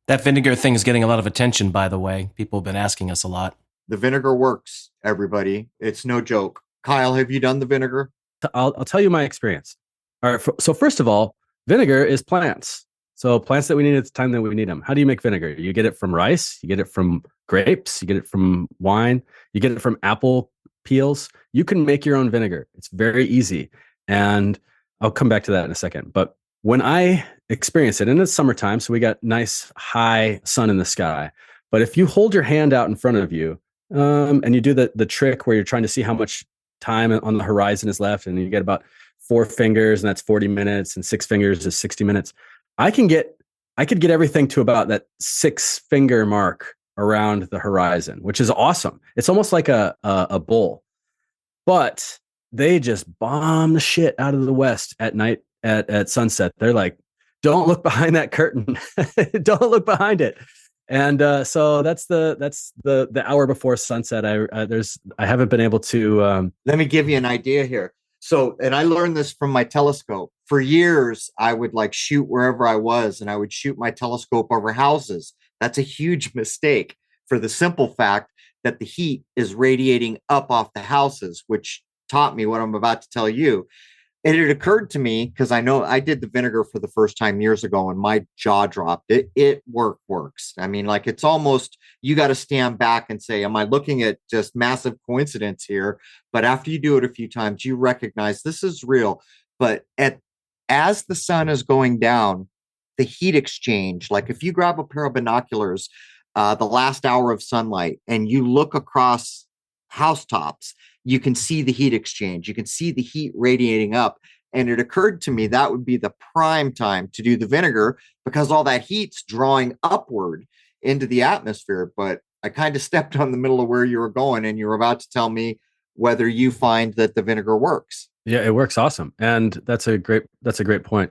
That vinegar thing is getting a lot of attention, by the way. People have been asking us a lot. The vinegar works, everybody. It's no joke. Kyle, have you done the vinegar? I'll tell you my experience. All right. So first of all, vinegar is plants. So plants that we need at the time that we need them. How do you make vinegar? You get it from rice. You get it from grapes. You get it from wine. You get it from apple peels. You can make your own vinegar. It's very easy. And I'll come back to that in a second. But when I experience it, and it's summertime, so we got nice high sun in the sky. But if you hold your hand out in front of you, and you do the trick where you're trying to see how much time on the horizon is left, and you get about 4 fingers, and that's 40 minutes, and 6 fingers is 60 minutes. I could get everything to about that 6 finger mark around the horizon, which is awesome. It's almost like a bull, but they just bomb the shit out of the west at night at sunset. They're like, don't look behind that curtain. Don't look behind it. And so that's the hour before sunset. I haven't been able to. Let me give you an idea here. So, and I learned this from my telescope. For years, I would like shoot wherever I was, and I would shoot my telescope over houses. That's a huge mistake for the simple fact that the heat is radiating up off the houses, which taught me what I'm about to tell you. And it occurred to me, because I know I did the vinegar for the first time years ago and my jaw dropped. It works. I mean, like, it's almost, you got to stand back and say, am I looking at just massive coincidence here? But after you do it a few times, you recognize this is real. But as the sun is going down, the heat exchange, like if you grab a pair of binoculars, the last hour of sunlight, and you look across housetops, you can see the heat exchange. You can see the heat radiating up. And it occurred to me that would be the prime time to do the vinegar because all that heat's drawing upward into the atmosphere. But I kind of stepped on the middle of where you were going, and you were about to tell me whether you find that the vinegar works. Yeah, it works awesome. And that's a great point.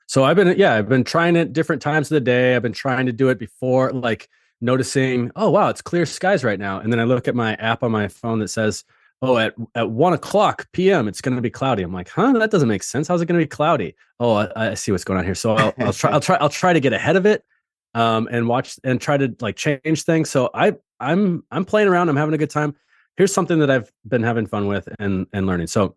So I've been trying it different times of the day. I've been trying to do it before, like noticing, oh wow, it's clear skies right now. And then I look at my app on my phone that says, oh, at 1 o'clock p.m. it's going to be cloudy. I'm like, huh, that doesn't make sense. How's it going to be cloudy? Oh, I see what's going on here. So I'll try to get ahead of it, and watch and try to like change things. So I'm playing around. I'm having a good time. Here's something that I've been having fun with and learning. So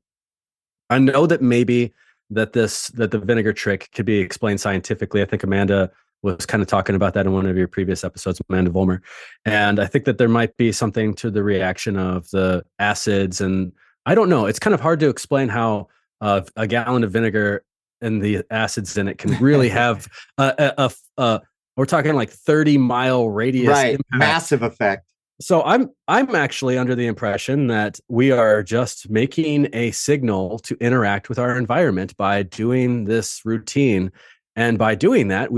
I know that maybe that the vinegar trick could be explained scientifically. I think Amanda was kind of talking about that in one of your previous episodes, Amanda Volmer. And I think that there might be something to the reaction of the acids. And I don't know. It's kind of hard to explain how a gallon of vinegar and the acids in it can really have we're talking like 30-mile radius Right. impact. Massive effect. So I'm actually under the impression that we are just making a signal to interact with our environment by doing this routine. And by doing that,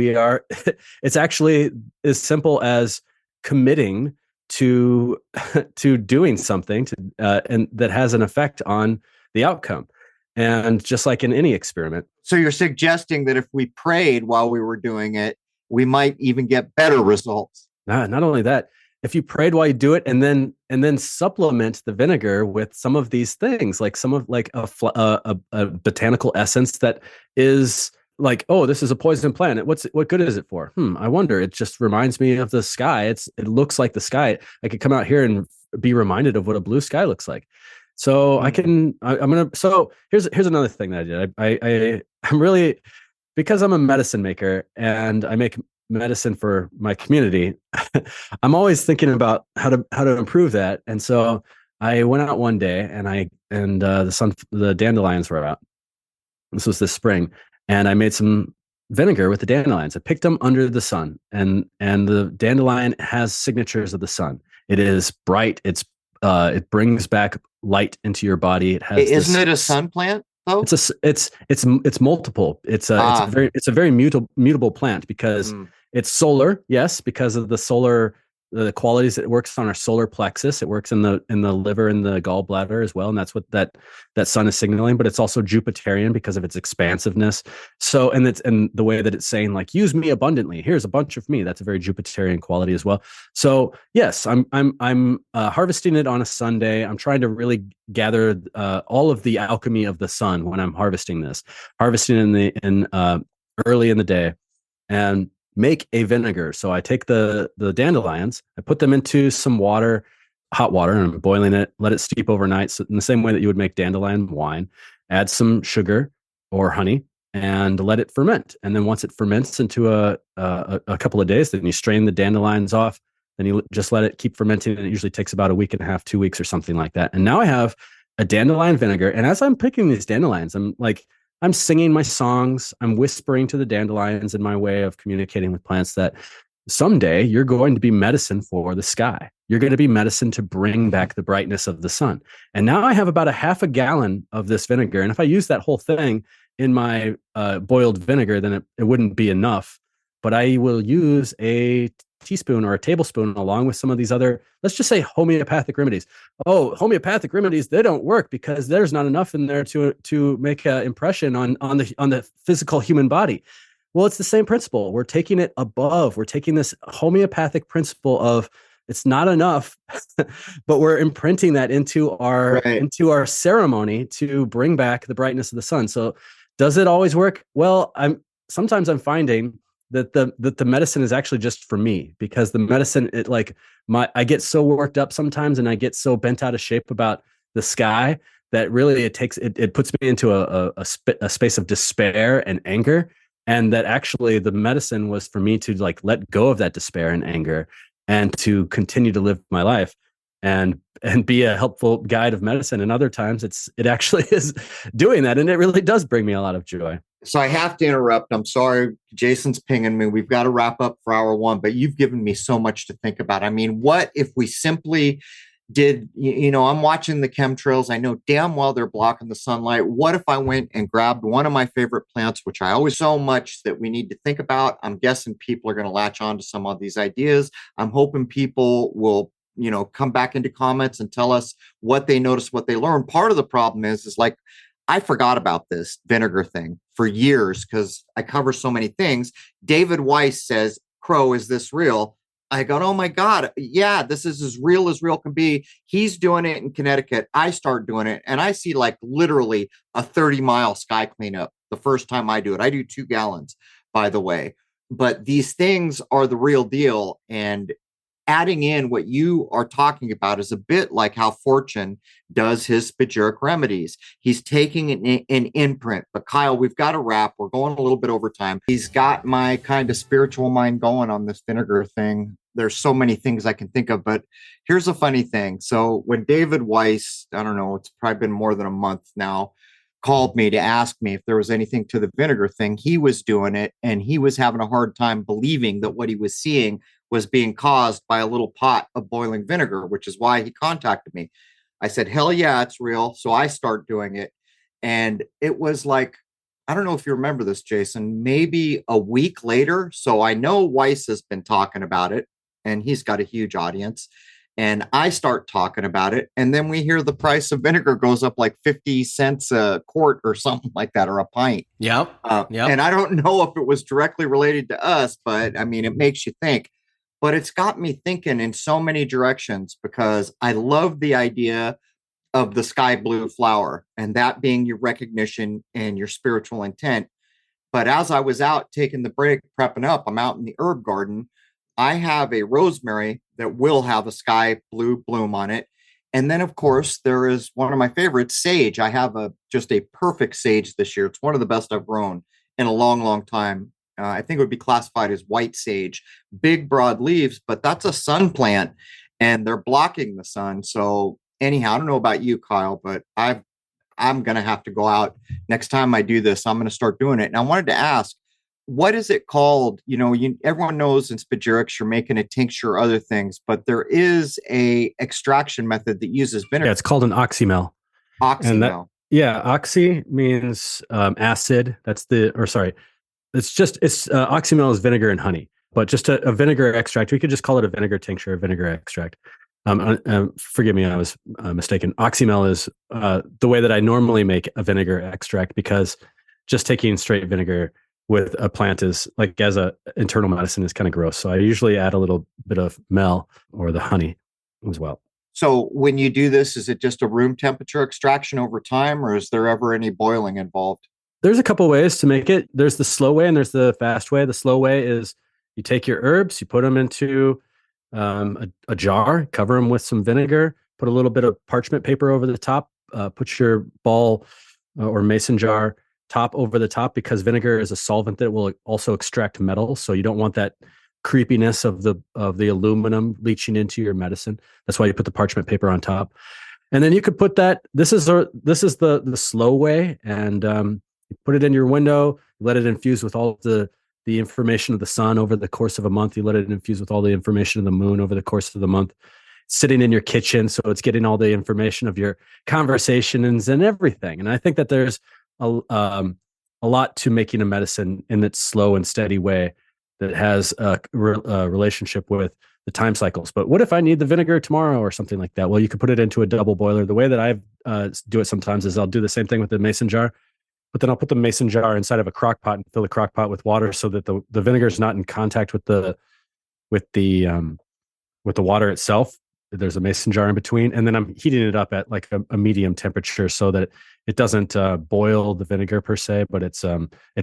it's actually as simple as committing to doing something and that has an effect on the outcome. And just like in any experiment. So you're suggesting that if we prayed while we were doing it, we might even get better results. Not only that, if you prayed while you do it and then supplement the vinegar with some of these things, like some of like a botanical essence that is like, oh, this is a poison plant. What good is it for? I wonder. It just reminds me of the sky. It looks like the sky. I could come out here and be reminded of what a blue sky looks like. So so here's another thing that I did. I'm really, because I'm a medicine maker and I make medicine for my community, I'm always thinking about how to improve that. And so I went out one day and the dandelions were out. This was this spring. And I made some vinegar with the dandelions. I picked them under the sun, and the dandelion has signatures of the sun. It is bright. It brings back light into your body. It has. Isn't it a sun plant though? It's multiple. It's a very mutable plant because it's solar. Yes, because of the qualities it works on our solar plexus. It works in the liver and the gallbladder as well, and that's what that sun is signaling. But it's also Jupiterian because of its expansiveness. So and the way that it's saying like, use me abundantly. Here's a bunch of me. That's a very Jupiterian quality as well. So yes, I'm harvesting it on a Sunday. I'm trying to really gather all of the alchemy of the sun when I'm harvesting this. Harvesting in early in the day, and make a vinegar. So I take the dandelions, I put them into some water, hot water, and I'm boiling it, let it steep overnight. So in the same way that you would make dandelion wine, add some sugar or honey and let it ferment. And then once it ferments into a couple of days, then you strain the dandelions off. Then you just let it keep fermenting. And it usually takes about a week and a half, 2 weeks or something like that. And now I have a dandelion vinegar. And as I'm picking these dandelions, I'm singing my songs. I'm whispering to the dandelions in my way of communicating with plants that someday you're going to be medicine for the sky. You're going to be medicine to bring back the brightness of the sun. And now I have about a half a gallon of this vinegar. And if I use that whole thing in my boiled vinegar, then it wouldn't be enough. But I will use a teaspoon or a tablespoon along with some of these other, let's just say, homeopathic remedies. Oh, homeopathic remedies, they don't work because there's not enough in there to make an impression on the physical human body. Well, it's the same principle. We're taking it above. We're taking this homeopathic principle of it's not enough, but we're imprinting that into our ceremony to bring back the brightness of the sun. So does it always work? Well, sometimes I'm finding that the medicine is actually just for me, because the medicine, I get so worked up sometimes and I get so bent out of shape about the sky that really it puts me into a space of despair and anger. And that actually the medicine was for me to let go of that despair and anger and to continue to live my life and be a helpful guide of medicine. And other times it actually is doing that. And it really does bring me a lot of joy. So I have to interrupt. I'm sorry. Jason's pinging me. We've got to wrap up for hour one, but you've given me so much to think about. I mean, what if we simply did, I'm watching the chemtrails. I know damn well they're blocking the sunlight. What if I went and grabbed one of my favorite plants, which I always so much that we need to think about? I'm guessing people are going to latch on to some of these ideas. I'm hoping people will, come back into comments and tell us what they noticed, what they learned. Part of the problem is I forgot about this vinegar thing for years because I cover so many things. David Weiss says, Crow, is this real? I go, oh my God, yeah, this is as real can be. He's doing it in Connecticut. I start doing it and I see literally a 30-mile sky cleanup the first time I do it. I do 2 gallons, by the way. But these things are the real deal. And adding in what you are talking about is a bit like how Fortune does his spagyric remedies. He's taking an imprint. But Kyle, we've got to wrap. We're going a little bit over time. He's got my kind of spiritual mind going on this vinegar thing. There's so many things I can think of, but here's a funny thing. So when David Weiss, I don't know, it's probably been more than a month now, called me to ask me if there was anything to the vinegar thing, he was doing it and he was having a hard time believing that what he was seeing was being caused by a little pot of boiling vinegar, which is why he contacted me. I said, hell yeah, it's real. So I start doing it. And it was I don't know if you remember this, Jason, maybe a week later. So I know Weiss has been talking about it and he's got a huge audience. And I start talking about it. And then we hear the price of vinegar goes up 50 cents a quart or something like that, or a pint. Yep. And I don't know if it was directly related to us, but I mean, it makes you think. But it's got me thinking in so many directions because I love the idea of the sky blue flower and that being your recognition and your spiritual intent. But as I was out taking the break, prepping up, I'm out in the herb garden. I have a rosemary that will have a sky blue bloom on it. And then, of course, there is one of my favorites, sage. I have just a perfect sage this year. It's one of the best I've grown in a long, long time. I think it would be classified as white sage, big, broad leaves, but that's a sun plant and they're blocking the sun. So anyhow, I don't know about you, Kyle, but I'm going to have to go out next time I do this. I'm going to start doing it. And I wanted to ask, what is it called? Everyone knows in spagyrics, you're making a tincture or other things, but there is a extraction method that uses vinegar. Yeah, it's called an oxymel. Oxymel. Oxy means acid. Oxymel is vinegar and honey, but just a vinegar extract. We could just call it a vinegar tincture, a vinegar extract. Forgive me, I was mistaken. Oxymel is the way that I normally make a vinegar extract, because just taking straight vinegar with a plant is as a internal medicine is kind of gross. So I usually add a little bit of mel or the honey as well. So when you do this, is it just a room temperature extraction over time, or is there ever any boiling involved? There's a couple ways to make it. There's the slow way and there's the fast way. The slow way is You take your herbs, you put them into a jar, cover them with some vinegar, put a little bit of parchment paper over the top, put your ball or mason jar top over the top, because vinegar is a solvent that will also extract metal. So you don't want that creepiness of the aluminum leaching into your medicine. That's why you put the parchment paper on top. And then you could put that. This is the slow way, and you put it in your window. Let it infuse with all the information of the sun over the course of a month. You let it infuse with all the information of the moon over the course of the month. Sitting in your kitchen, so it's getting all the information of your conversations and everything. And I think that there's a lot to making a medicine in its slow and steady way that has a relationship with the time cycles. But what if I need the vinegar tomorrow or something like that? Well, you could put it into a double boiler. The way that I do it sometimes is I'll do the same thing with the mason jar, but then I'll put the mason jar inside of a crock pot and fill the crock pot with water so that the vinegar is not in contact with the water itself. There's a mason jar in between, and then I'm heating it up at like a medium temperature so that it doesn't boil the vinegar per se, but it's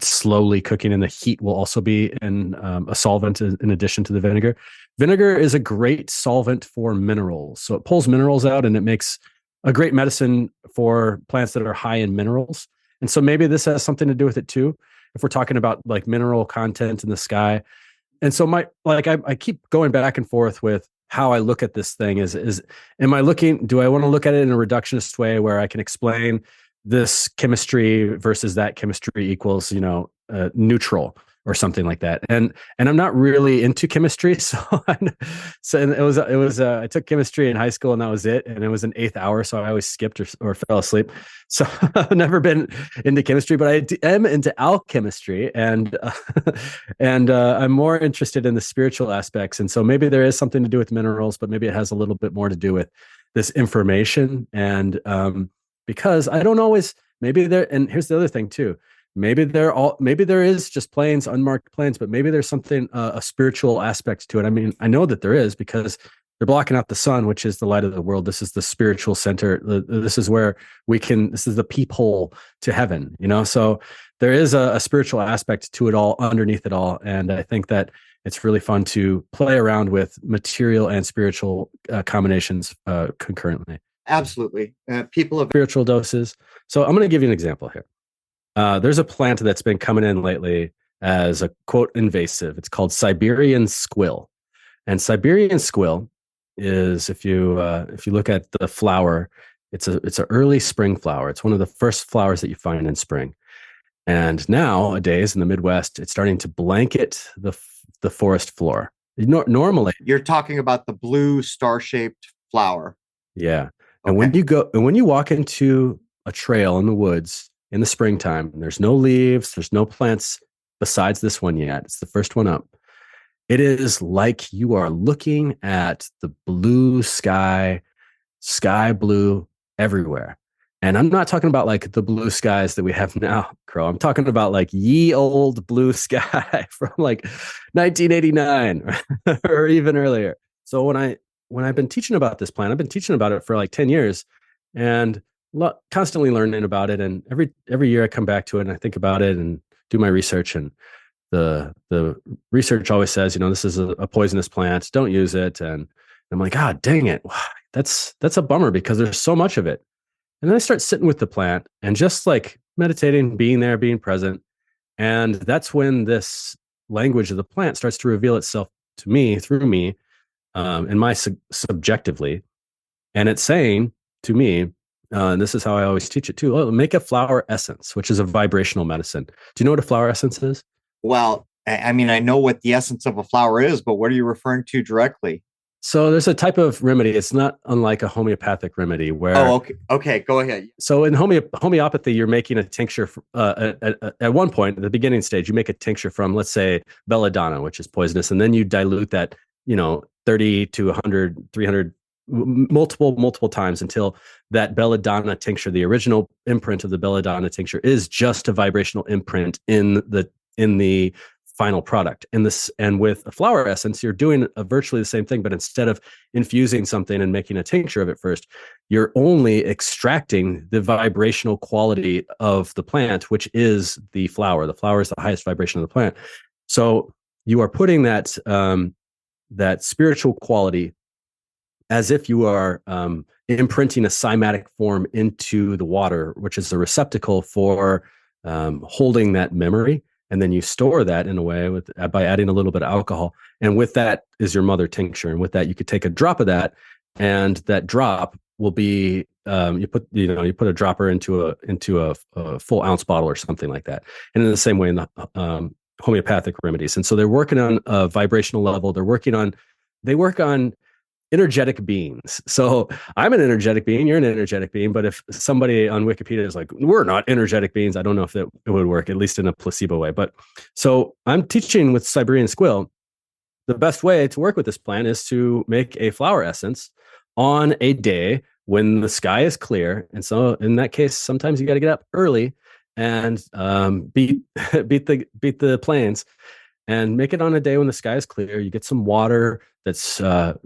slowly cooking, and the heat will also be in a solvent in addition to the vinegar. Vinegar is a great solvent for minerals, so it pulls minerals out, and it makes a great medicine for plants that are high in minerals. And so maybe this has something to do with it too, if we're talking about like mineral content in the sky. And so I keep going back and forth with how I look at this thing is do I want to look at it in a reductionist way where I can explain this chemistry versus that chemistry equals, neutral or something like that. And I'm not really into chemistry. So I took chemistry in high school and that was it. And it was an 8th hour. So I always skipped or fell asleep. So I've never been into chemistry, but I am into alchemistry and I'm more interested in the spiritual aspects. And so maybe there is something to do with minerals, but maybe it has a little bit more to do with this information. And because I don't always, and here's the other thing too. Maybe there is just plains, unmarked plains, but maybe there's something, a spiritual aspect to it. I mean, I know that there is because they're blocking out the sun, which is the light of the world. This is the spiritual center. This is where this is the peephole to heaven, So there is a spiritual aspect to it all, underneath it all. And I think that it's really fun to play around with material and spiritual combinations concurrently. Absolutely. People have spiritual doses. So I'm going to give you an example here. There's a plant that's been coming in lately as a quote invasive. It's called Siberian Squill, and Siberian Squill is if you look at the flower, it's an early spring flower. It's one of the first flowers that you find in spring, and nowadays in the Midwest, it's starting to blanket the forest floor. Normally, you're talking about the blue star-shaped flower. Yeah, and when you walk into a trail in the woods in the springtime, and there's no leaves, there's no plants besides this one yet. It's the first one up. It is like you are looking at the blue sky blue everywhere. And I'm not talking about like the blue skies that we have now, Crow. I'm talking about like ye old blue sky from like 1989 or even earlier. So when I've been teaching about this plant, I've been teaching about it for like 10 years and constantly learning about it. And every year I come back to it and I think about it and do my research. And the research always says, this is a poisonous plant. Don't use it. And I'm like, God dang it. That's a bummer because there's so much of it. And then I start sitting with the plant and just like meditating, being there, being present. And that's when this language of the plant starts to reveal itself to me through me, and my subjectively. And it's saying to me, and this is how I always teach it too, make a flower essence, which is a vibrational medicine. Do you know what a flower essence is? Well, I mean, I know what the essence of a flower is, but what are you referring to directly? So there's a type of remedy. It's not unlike a homeopathic remedy where... Oh, okay. Go ahead. So in homeopathy, you're making a tincture at one point, at the beginning stage, you make a tincture from, let's say, belladonna, which is poisonous, and then you dilute that, 30 to 100, 300, multiple times until that belladonna tincture, the original imprint of the belladonna tincture, is just a vibrational imprint in the final product. And with a flower essence, you're doing virtually the same thing, but instead of infusing something and making a tincture of it first, you're only extracting the vibrational quality of the plant, which is the flower. The flower is the highest vibration of the plant. So you are putting that spiritual quality as if you are imprinting a cymatic form into the water, which is a receptacle for holding that memory. And then you store that in a way by adding a little bit of alcohol. And with that is your mother tincture. And with that, you could take a drop of that, and that drop will be you put a dropper into a full ounce bottle or something like that. And in the same way in the homeopathic remedies. And so they're working on a vibrational level. They work on energetic beings. So I'm an energetic being, you're an energetic being. But if somebody on Wikipedia is like, we're not energetic beings, I don't know if it would work, at least in a placebo way. But so I'm teaching with Siberian Squill, the best way to work with this plant is to make a flower essence on a day when the sky is clear. And so in that case, sometimes you got to get up early and beat the plains and make it on a day when the sky is clear. You get some water that's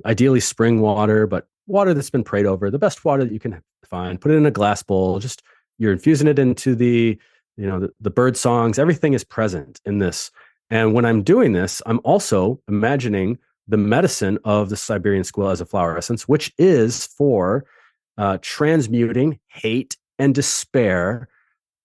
ideally spring water, but water that's been prayed over, the best water that you can find. Put it in a glass bowl. Just you're infusing it into the bird songs. Everything is present in this. And when I'm doing this, I'm also imagining the medicine of the Siberian Squill as a flower essence, which is for transmuting hate and despair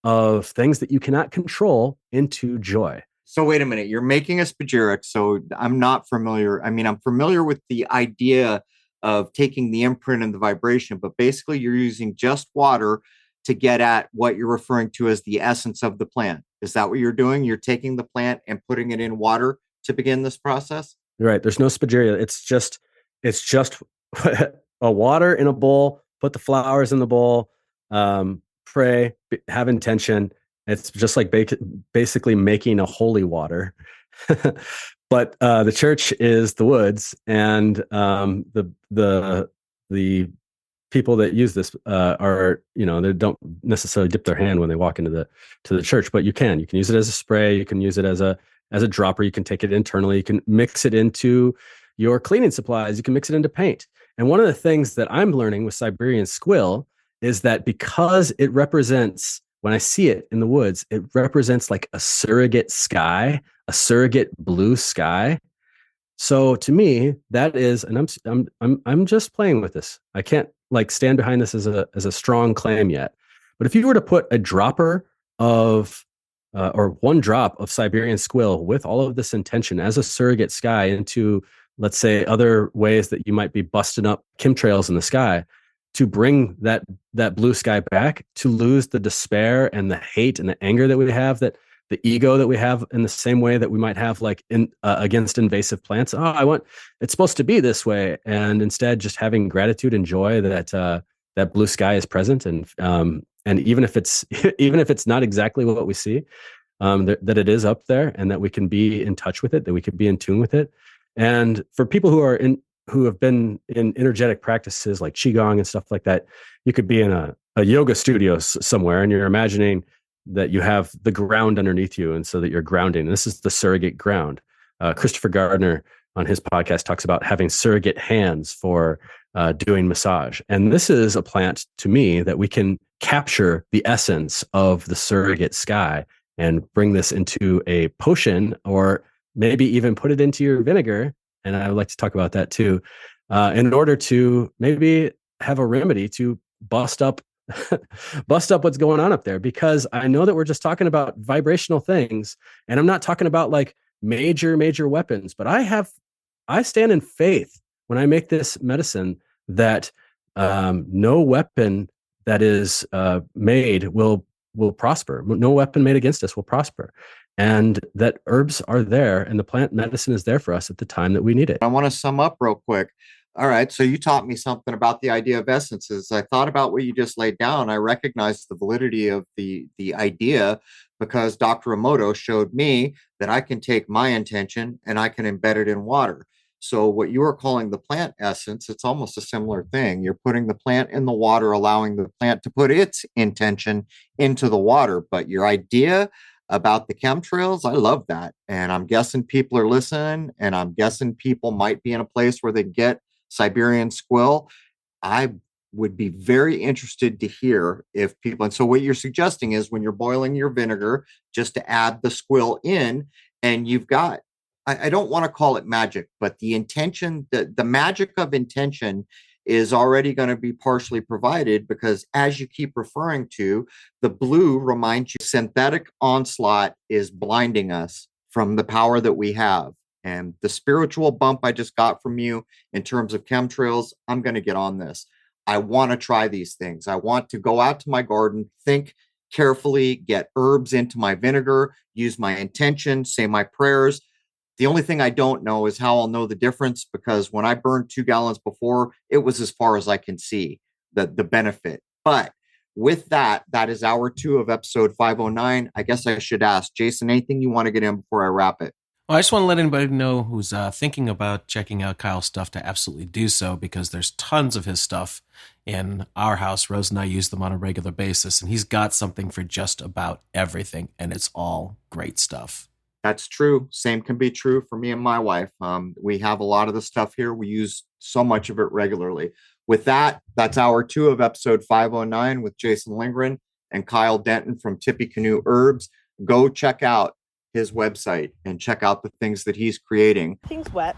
of things that you cannot control into joy. So wait a minute, you're making a spagyric. So I'm not familiar. I mean, I'm familiar with the idea of taking the imprint and the vibration, but basically you're using just water to get at what you're referring to as the essence of the plant. Is that what you're doing? You're taking the plant and putting it in water to begin this process? You're right. There's no spagyria. It's just a water in a bowl, put the flowers in the bowl, pray, have intention. It's just like basically making a holy water. But the church is the woods, and the people that use this are, they don't necessarily dip their hand when they walk into the church, but you can use it as a spray, you can use it as a dropper, you can take it internally, you can mix it into your cleaning supplies, you can mix it into paint. And one of the things that I'm learning with Siberian Squill is that because it represents, when I see it in the woods, it represents like a surrogate sky, a surrogate blue sky. So to me, that is, and I'm just playing with this. I can't like stand behind this as a strong claim yet. But if you were to put a dropper of or one drop of Siberian Squill with all of this intention as a surrogate sky into, let's say, other ways that you might be busting up chemtrails in the sky, to bring that blue sky back, to lose the despair and the hate and the anger that we have, that the ego that we have, in the same way that we might have like against invasive plants. It's supposed to be this way. And instead just having gratitude and joy that blue sky is present. And even if it's not exactly what we see, that it is up there, and that we can be in touch with it, that we can be in tune with it. And for people who have been in energetic practices like Qigong and stuff like that, you could be in a yoga studio somewhere, and you're imagining that you have the ground underneath you, and so that you're grounding. This is the surrogate ground. Christopher Gardner on his podcast talks about having surrogate hands for doing massage. And this is a plant, to me, that we can capture the essence of the surrogate sky and bring this into a potion, or maybe even put it into your vinegar. And I would like to talk about that too, in order to maybe have a remedy to bust up what's going on up there. Because I know that we're just talking about vibrational things, and I'm not talking about like major weapons, but I stand in faith when I make this medicine that no weapon that is made will prosper. No weapon made against us will prosper. And that herbs are there, and the plant medicine is there for us at the time that we need it. I want to sum up real quick. All right. So you taught me something about the idea of essences. I thought about what you just laid down. I recognized the validity of the idea, because Dr. Emoto showed me that I can take my intention and I can embed it in water. So what you are calling the plant essence, it's almost a similar thing. You're putting the plant in the water, allowing the plant to put its intention into the water. But your idea about the chemtrails, I love that. And I'm guessing people are listening, and I'm guessing people might be in a place where they get Siberian Squill. I would be very interested to hear if people, and so what you're suggesting is when you're boiling your vinegar, just to add the squill in, and you've got I don't want to call it magic, but the intention, the magic of intention is already going to be partially provided, because as you keep referring to, the blue reminds you synthetic onslaught is blinding us from the power that we have. And the spiritual bump I just got from you in terms of chemtrails, I'm going to get on this. I want to try these things. I want to go out to my garden, think carefully, get herbs into my vinegar, use my intention, say my prayers. The only thing I don't know is how I'll know the difference, because when I burned 2 gallons before, it was as far as I can see the benefit. But with that, that is hour 2 of episode 509. I guess I should ask Jason, anything you want to get in before I wrap it? Well, I just want to let anybody know who's thinking about checking out Kyle's stuff to absolutely do so, because there's tons of his stuff in our house. Rose and I use them on a regular basis, and he's got something for just about everything, and it's all great stuff. That's true. Same can be true for me and my wife. We have a lot of the stuff here. We use so much of it regularly. With that, that's hour 2 of episode 509 with Jason Lindgren and Kyle Denton from tippecanoeherbs. Go check out his website and check out the things that he's creating. Everything's wet,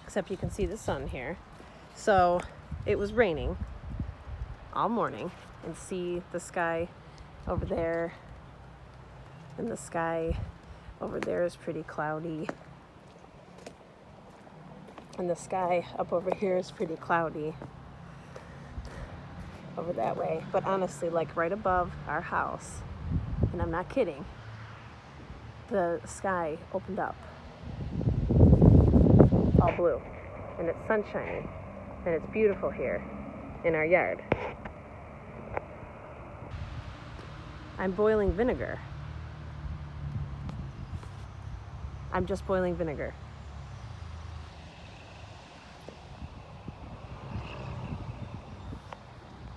except you can see the sun here. So it was raining all morning, and see the sky over there, and the sky over there is pretty cloudy, and the sky up over here is pretty cloudy over that way. But honestly, like right above our house, and I'm not kidding, the sky opened up all blue, and it's sunshiny, and it's beautiful here in our yard. I'm boiling vinegar. I'm just boiling vinegar.